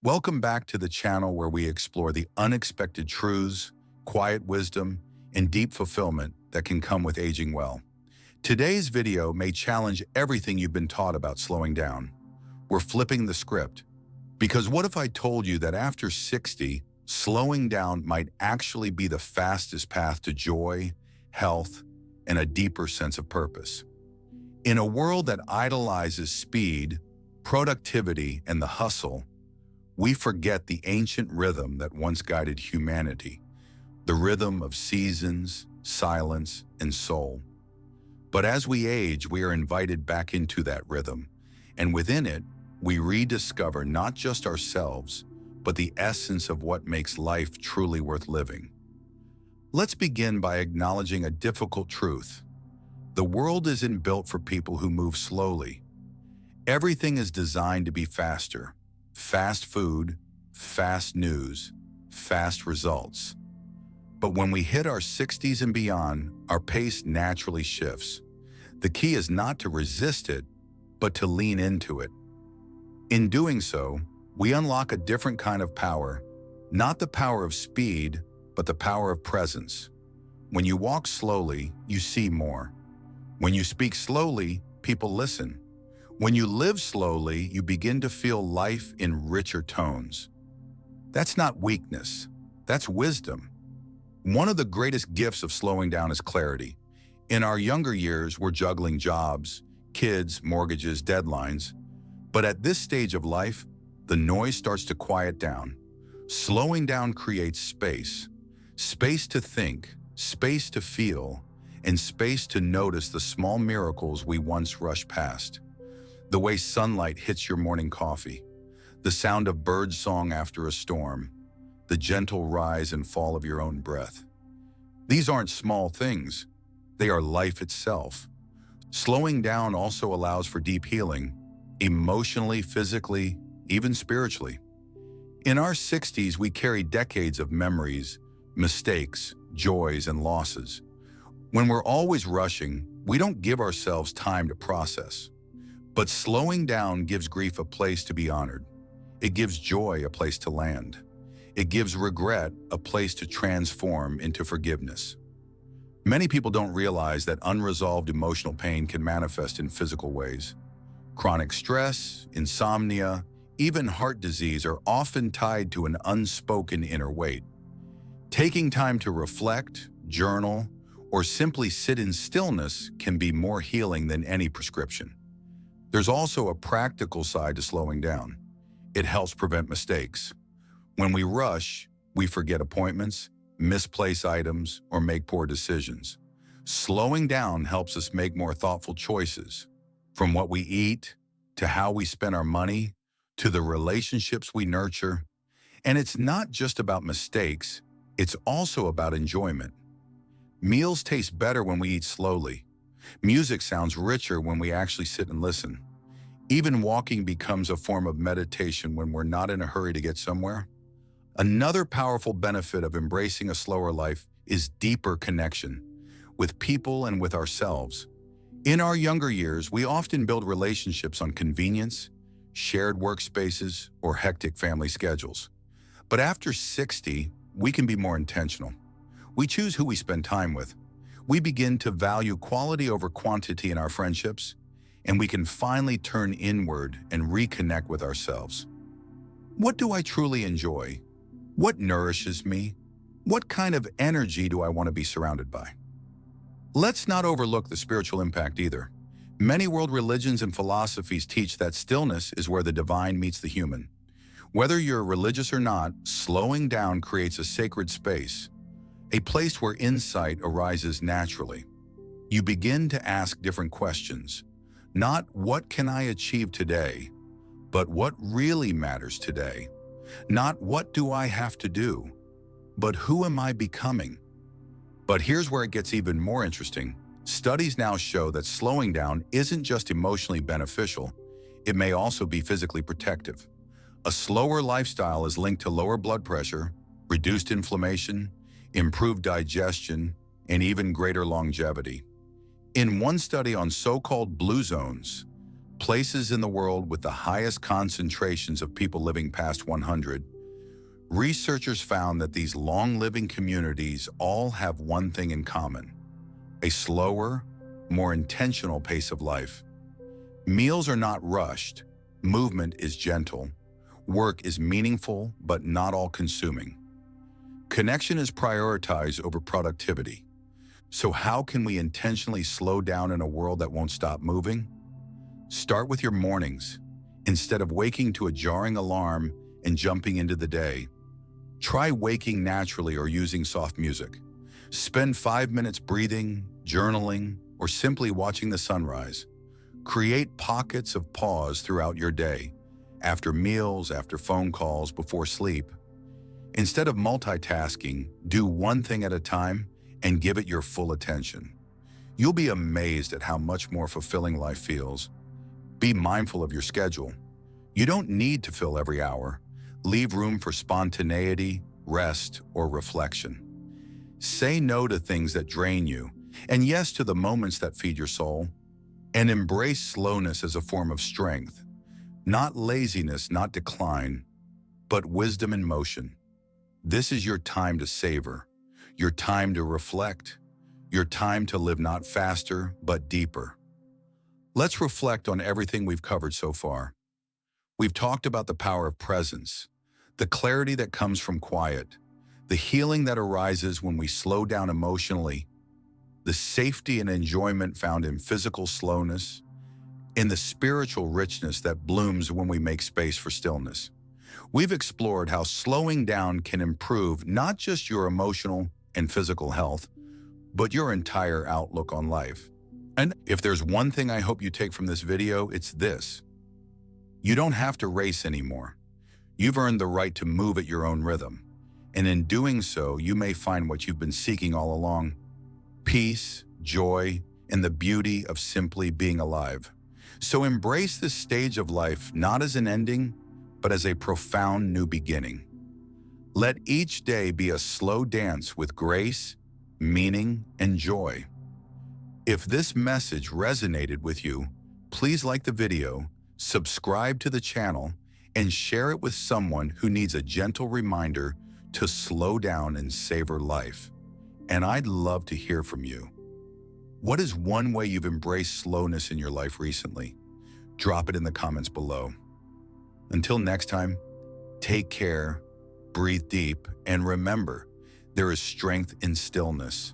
Welcome back to the channel where we explore the unexpected truths, quiet wisdom, and deep fulfillment that can come with aging well. Today's video may challenge everything you've been taught about slowing down. We're flipping the script. Because what if I told you that after 60, slowing down might actually be the fastest path to joy, health, and a deeper sense of purpose? In a world that idolizes speed, productivity, and the hustle, we forget the ancient rhythm that once guided humanity, the rhythm of seasons, silence, and soul. But as we age, we are invited back into that rhythm, and within it, we rediscover not just ourselves, but the essence of what makes life truly worth living. Let's begin by acknowledging a difficult truth. The world isn't built for people who move slowly. Everything is designed to be faster. Fast food, fast news, fast results. But when we hit our 60s and beyond, our pace naturally shifts. The key is not to resist it, but to lean into it. In doing so, we unlock a different kind of power, not the power of speed, but the power of presence. When you walk slowly, you see more. When you speak slowly, people listen. When you live slowly, you begin to feel life in richer tones. That's not weakness, that's wisdom. One of the greatest gifts of slowing down is clarity. In our younger years, we're juggling jobs, kids, mortgages, deadlines. But at this stage of life, the noise starts to quiet down. Slowing down creates space. Space to think, space to feel, and space to notice the small miracles we once rushed past. The way sunlight hits your morning coffee, the sound of bird song after a storm, the gentle rise and fall of your own breath. These aren't small things, they are life itself. Slowing down also allows for deep healing, emotionally, physically, even spiritually. In our 60s, we carry decades of memories, mistakes, joys, and losses. When we're always rushing, we don't give ourselves time to process. But slowing down gives grief a place to be honored. It gives joy a place to land. It gives regret a place to transform into forgiveness. Many people don't realize that unresolved emotional pain can manifest in physical ways. Chronic stress, insomnia, even heart disease are often tied to an unspoken inner weight. Taking time to reflect, journal, or simply sit in stillness can be more healing than any prescription. There's also a practical side to slowing down. It helps prevent mistakes. When we rush, we forget appointments, misplace items, or make poor decisions. Slowing down helps us make more thoughtful choices, from what we eat, to how we spend our money, to the relationships we nurture. And it's not just about mistakes, it's also about enjoyment. Meals taste better when we eat slowly. Music sounds richer when we actually sit and listen. Even walking becomes a form of meditation when we're not in a hurry to get somewhere. Another powerful benefit of embracing a slower life is deeper connection with people and with ourselves. In our younger years, we often build relationships on convenience, shared workspaces, or hectic family schedules. But after 60, we can be more intentional. We choose who we spend time with. We begin to value quality over quantity in our friendships, and we can finally turn inward and reconnect with ourselves. What do I truly enjoy? What nourishes me? What kind of energy do I want to be surrounded by? Let's not overlook the spiritual impact either. Many world religions and philosophies teach that stillness is where the divine meets the human. Whether you're religious or not, slowing down creates a sacred space, a place where insight arises naturally. You begin to ask different questions. Not what can I achieve today, but what really matters today. Not what do I have to do, but who am I becoming? But here's where it gets even more interesting. Studies now show that slowing down isn't just emotionally beneficial, it may also be physically protective. A slower lifestyle is linked to lower blood pressure, reduced inflammation, improved digestion, and even greater longevity. In one study on so-called blue zones, places in the world with the highest concentrations of people living past 100, researchers found that these long-living communities all have one thing in common: a slower, more intentional pace of life. Meals are not rushed, movement is gentle, work is meaningful but not all-consuming. Connection is prioritized over productivity. So how can we intentionally slow down in a world that won't stop moving? Start with your mornings. Instead of waking to a jarring alarm and jumping into the day, try waking naturally or using soft music. Spend 5 minutes breathing, journaling, or simply watching the sunrise. Create pockets of pause throughout your day, after meals, after phone calls, before sleep. Instead of multitasking, do one thing at a time and give it your full attention. You'll be amazed at how much more fulfilling life feels. Be mindful of your schedule. You don't need to fill every hour. Leave room for spontaneity, rest, or reflection. Say no to things that drain you, and yes to the moments that feed your soul. And embrace slowness as a form of strength. Not laziness, not decline, but wisdom in motion. This is your time to savor, your time to reflect, your time to live not faster, but deeper. Let's reflect on everything we've covered so far. We've talked about the power of presence, the clarity that comes from quiet, the healing that arises when we slow down emotionally, the safety and enjoyment found in physical slowness, and the spiritual richness that blooms when we make space for stillness. We've explored how slowing down can improve not just your emotional and physical health, but your entire outlook on life. And if there's one thing I hope you take from this video, it's this: you don't have to race anymore. You've earned the right to move at your own rhythm. And in doing so, you may find what you've been seeking all along: peace, joy, and the beauty of simply being alive. So embrace this stage of life not as an ending, but as a profound new beginning. Let each day be a slow dance with grace, meaning, and joy. If this message resonated with you, please like the video, subscribe to the channel, and share it with someone who needs a gentle reminder to slow down and savor life. And I'd love to hear from you. What is one way you've embraced slowness in your life recently? Drop it in the comments below. Until next time, take care, breathe deep, and remember, there is strength in stillness.